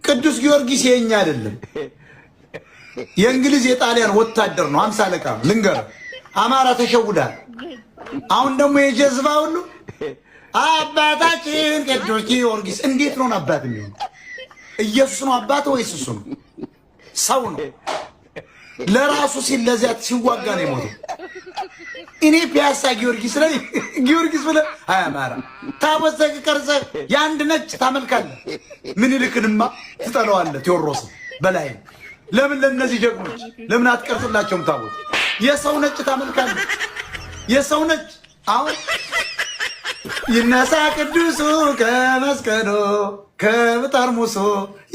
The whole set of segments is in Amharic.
ቅዱስ ጊዮርጊስ የኛ አይደለም፣ የእንግሊዝ የጣሊያን ወታደር ነው። 50 አለቃ ልንገር። አማራ ተሸውዳል። አሁን ደግሞ የጀዝባ ሁሉ አባታችን ቅዱስ ጊዮርጊስ እንዴት ነው አባት የሚሆነው? ኢየሱስ ነው አባት ወይስ እሱ ነው? ሰው ነው። ለራሱ ሲል ለዚያት ሲዋጋ ነው የሞተው። እኔ ፒያሳ ጊዮርጊስ ላይ ጊዮርጊስ ብለህ አያማራ ታወዘግ ቀርጸ የአንድ ነጭ ታመልካለህ። ምን ይልክንማ ትጠለዋለህ። ቴዎድሮስ በላይ ለምን ለነዚህ ጀግኖች ለምን አትቀርጽላቸውም? ታቦት የሰው ነጭ ታመልካለህ። የሰው ነጭ አሁን ይነሳ ቅዱሱ ከመስቀሉ ከጠርሙሱ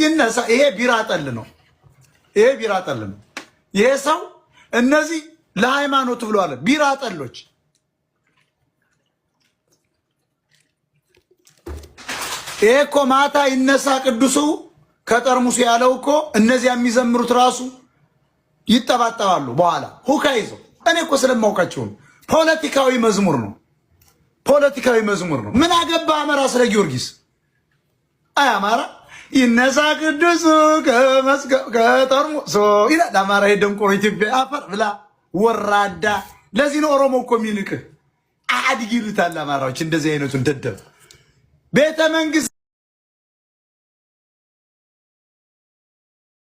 ይነሳ። ይሄ ቢራ ጠል ነው። ይሄ ቢራ ጠል ነው። ይሄ ሰው እነዚህ ለሃይማኖት ብሎ አለ ቢራ ጠሎች። ይሄ እኮ ማታ ይነሳ ቅዱሱ ከጠርሙሱ ያለው እኮ እነዚያ የሚዘምሩት ራሱ ይጠባጠባሉ። በኋላ ሁካ ይዘው እኔ እኮ ስለማውቃቸው ፖለቲካዊ መዝሙር ነው። ፖለቲካዊ መዝሙር ነው። ምን አገባ አማራ ስለ ጊዮርጊስ? አይ አማራ ይነሳ ቅዱሱ ከጠርሙሱ ይላል። አማራ የደንቆሮ ኢትዮጵያ አፈር ብላ ወራዳ። ለዚህ ነው ኦሮሞ እኮ የሚንቅህ። አድግ ይሉታል አማራዎች እንደዚህ አይነቱን ደደብ ቤተ መንግስት